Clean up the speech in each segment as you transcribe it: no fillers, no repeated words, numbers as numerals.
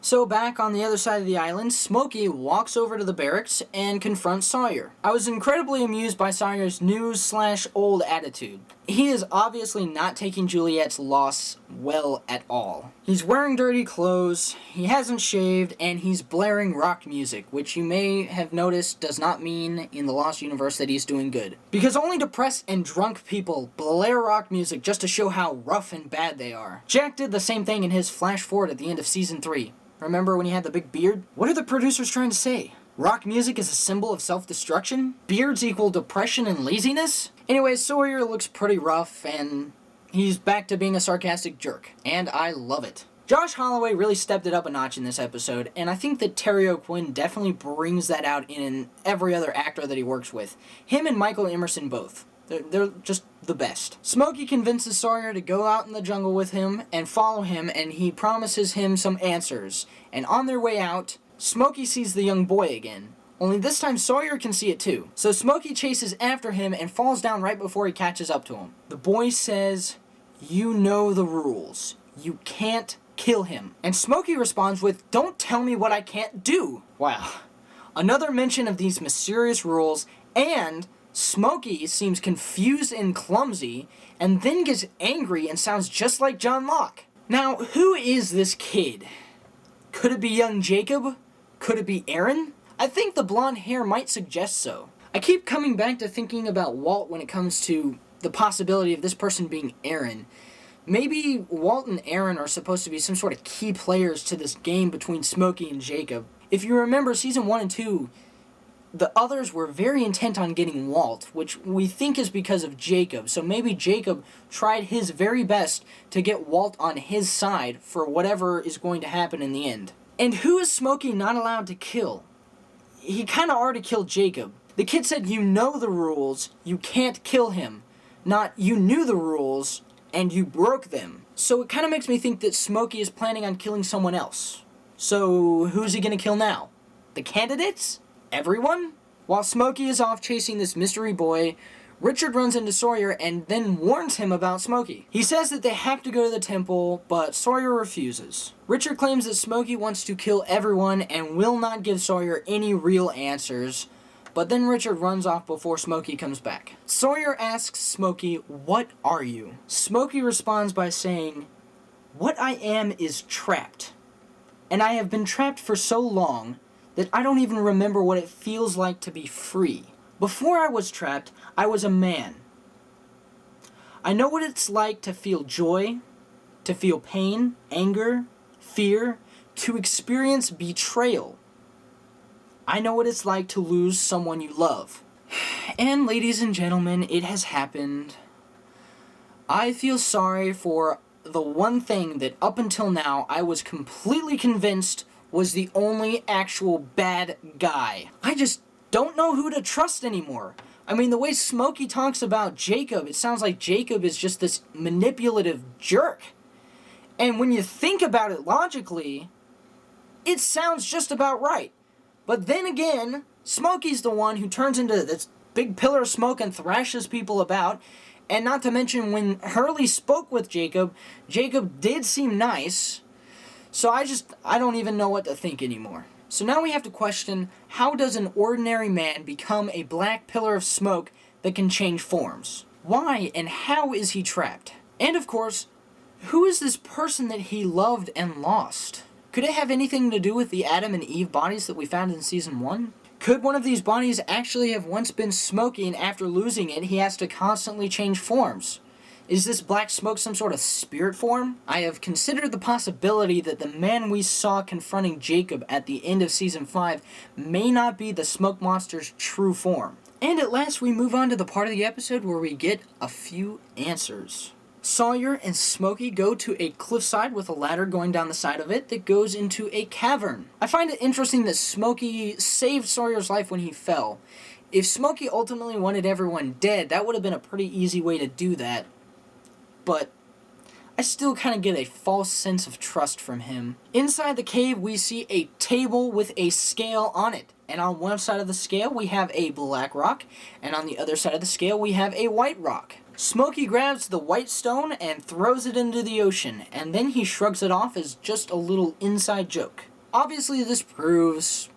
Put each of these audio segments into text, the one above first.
So back on the other side of the island, Smokey walks over to the barracks and confronts Sawyer. I was incredibly amused by Sawyer's new/old attitude. He is obviously not taking Juliet's loss well at all. He's wearing dirty clothes, he hasn't shaved, and he's blaring rock music, which you may have noticed does not mean in the Lost universe that he's doing good. Because only depressed and drunk people blare rock music just to show how rough and bad they are. Jack did the same thing in his flash forward at the end of Season 3. Remember when he had the big beard? What are the producers trying to say? Rock music is a symbol of self-destruction? Beards equal depression and laziness? Anyway, Sawyer looks pretty rough, and he's back to being a sarcastic jerk. And I love it. Josh Holloway really stepped it up a notch in this episode, and I think that Terry O'Quinn definitely brings that out in every other actor that he works with. Him and Michael Emerson both. They're just the best. Smokey convinces Sawyer to go out in the jungle with him and follow him, and he promises him some answers. And on their way out, Smokey sees the young boy again. Only this time Sawyer can see it too. So Smokey chases after him and falls down right before he catches up to him. The boy says, "You know the rules. You can't kill him." And Smokey responds with, "Don't tell me what I can't do." Wow. Another mention of these mysterious rules, and Smokey seems confused and clumsy, and then gets angry and sounds just like John Locke. Now, who is this kid? Could it be young Jacob? Could it be Aaron? I think the blonde hair might suggest so. I keep coming back to thinking about Walt when it comes to the possibility of this person being Aaron. Maybe Walt and Aaron are supposed to be some sort of key players to this game between Smokey and Jacob. If you remember Season 1 and 2, the others were very intent on getting Walt, which we think is because of Jacob. So maybe Jacob tried his very best to get Walt on his side for whatever is going to happen in the end. And who is Smokey not allowed to kill? He kind of already killed Jacob. The kid said, "You know the rules, you can't kill him." Not, "You knew the rules, and you broke them." So it kind of makes me think that Smokey is planning on killing someone else. So who's he going to kill now? The candidates? Everyone? While Smokey is off chasing this mystery boy, Richard runs into Sawyer and then warns him about Smokey. He says that they have to go to the temple, but Sawyer refuses. Richard claims that Smokey wants to kill everyone and will not give Sawyer any real answers, but then Richard runs off before Smokey comes back. Sawyer asks Smokey, "What are you?" Smokey responds by saying, "What I am is trapped. And I have been trapped for so long that I don't even remember what it feels like to be free. Before I was trapped, I was a man. I know what it's like to feel joy, to feel pain, anger, fear, to experience betrayal. I know what it's like to lose someone you love." And ladies and gentlemen, it has happened. I feel sorry for the one thing that up until now I was completely convinced was the only actual bad guy. I just don't know who to trust anymore. I mean, the way Smokey talks about Jacob, it sounds like Jacob is just this manipulative jerk. And when you think about it logically, it sounds just about right. But then again, Smokey's the one who turns into this big pillar of smoke and thrashes people about. And not to mention, when Hurley spoke with Jacob, Jacob did seem nice. So I don't even know what to think anymore. So now we have to question, how does an ordinary man become a black pillar of smoke that can change forms? Why and how is he trapped? And of course, who is this person that he loved and lost? Could it have anything to do with the Adam and Eve bodies that we found in Season 1? Could one of these bodies actually have once been Smokey, and after losing it, he has to constantly change forms? Is this black smoke some sort of spirit form? I have considered the possibility that the man we saw confronting Jacob at the end of Season 5 may not be the smoke monster's true form. And at last we move on to the part of the episode where we get a few answers. Sawyer and Smokey go to a cliffside with a ladder going down the side of it that goes into a cavern. I find it interesting that Smokey saved Sawyer's life when he fell. If Smokey ultimately wanted everyone dead, that would have been a pretty easy way to do that. But I still kind of get a false sense of trust from him. Inside the cave, we see a table with a scale on it. And on one side of the scale, we have a black rock, and on the other side of the scale, we have a white rock. Smokey grabs the white stone and throws it into the ocean, and then he shrugs it off as just a little inside joke. Obviously, this proves,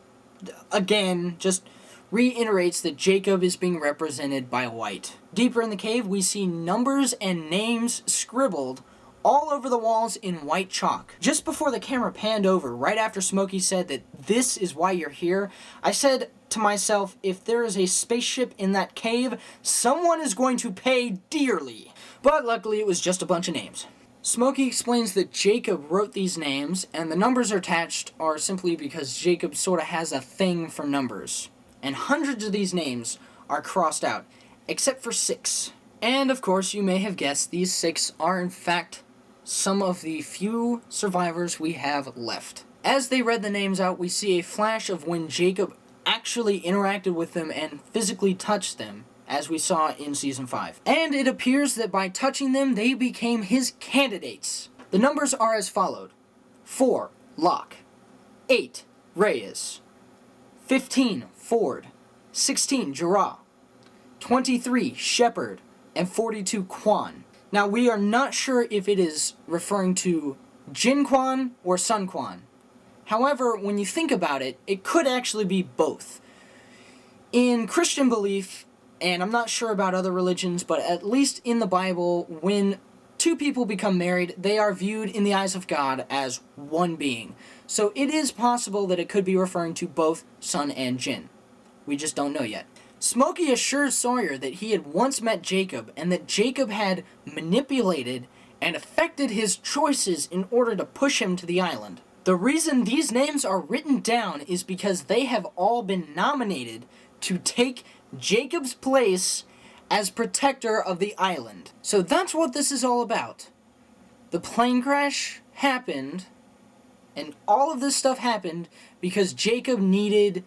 again, just reiterates that Jacob is being represented by white. Deeper in the cave, we see numbers and names scribbled all over the walls in white chalk. Just before the camera panned over, right after Smokey said that this is why you're here, I said to myself, if there is a spaceship in that cave, someone is going to pay dearly. But luckily, it was just a bunch of names. Smokey explains that Jacob wrote these names, and the numbers attached are simply because Jacob sort of has a thing for numbers. And hundreds of these names are crossed out, except for 6. And of course, you may have guessed, these 6 are in fact some of the few survivors we have left. As they read the names out, we see a flash of when Jacob actually interacted with them and physically touched them, as we saw in Season 5. And it appears that by touching them, they became his candidates. The numbers are as followed. 4, Locke. 8, Reyes. 15, Ford. 16, Jarrah. 23, Shepard. And 42, Quan. Now, we are not sure if it is referring to Jin Quan or Sun Quan. However, when you think about it, it could actually be both. In Christian belief, and I'm not sure about other religions, but at least in the Bible, when two people become married, they are viewed in the eyes of God as one being. So it is possible that it could be referring to both Sun and Jin. We just don't know yet. Smokey assures Sawyer that he had once met Jacob, and that Jacob had manipulated and affected his choices in order to push him to the island. The reason these names are written down is because they have all been nominated to take Jacob's place as protector of the island. So that's what this is all about. The plane crash happened, and all of this stuff happened because Jacob needed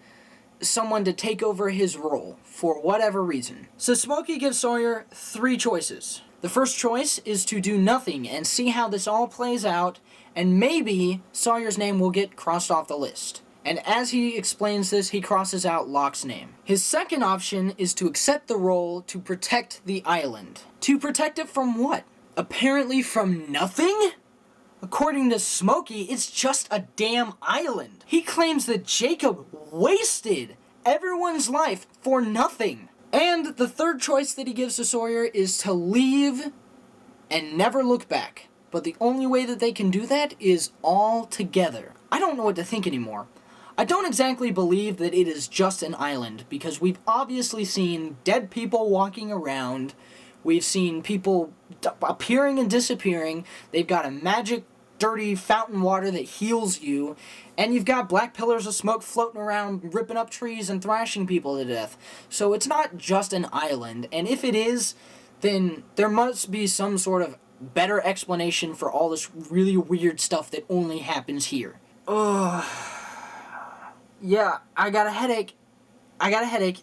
someone to take over his role for whatever reason. So Smokey gives Sawyer 3 choices. The first choice is to do nothing and see how this all plays out, and maybe Sawyer's name will get crossed off the list. And as he explains this, he crosses out Locke's name. His second option is to accept the role to protect the island. To protect it from what? Apparently from nothing? According to Smokey, it's just a damn island. He claims that Jacob wasted everyone's life for nothing. And the third choice that he gives to Sawyer is to leave and never look back. But the only way that they can do that is all together. I don't know what to think anymore. I don't exactly believe that it is just an island, because we've obviously seen dead people walking around. We've seen people appearing and disappearing. They've got a magic, dirty fountain water that heals you. And you've got black pillars of smoke floating around, ripping up trees and thrashing people to death. So it's not just an island. And if it is, then there must be some sort of better explanation for all this really weird stuff that only happens here. Ugh. Yeah, I got a headache.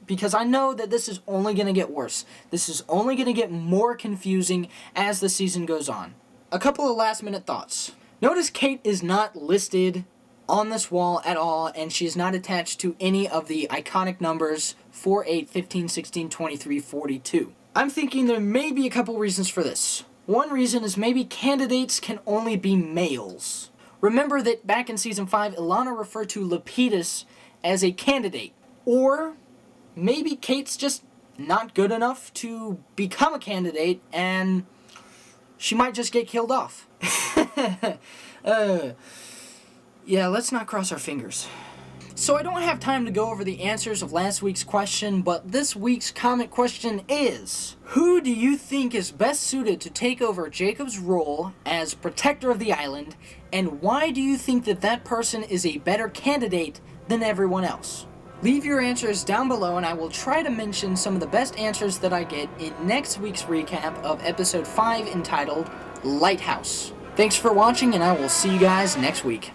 Because I know that this is only going to get worse. This is only going to get more confusing as the season goes on. A couple of last minute thoughts. Notice Kate is not listed on this wall at all, and she is not attached to any of the iconic numbers 4, 8, 15, 16, 23, 42. I'm thinking there may be a couple reasons for this. One reason is maybe candidates can only be males. Remember that back in Season 5, Ilana referred to Lapidus as a candidate. Or maybe Kate's just not good enough to become a candidate, and she might just get killed off. Yeah, let's not cross our fingers. So I don't have time to go over the answers of last week's question, but this week's comment question is: who do you think is best suited to take over Jacob's role as protector of the island, and why do you think that that person is a better candidate than everyone else? Leave your answers down below, and I will try to mention some of the best answers that I get in next week's recap of episode 5 entitled Lighthouse. Thanks for watching, and I will see you guys next week.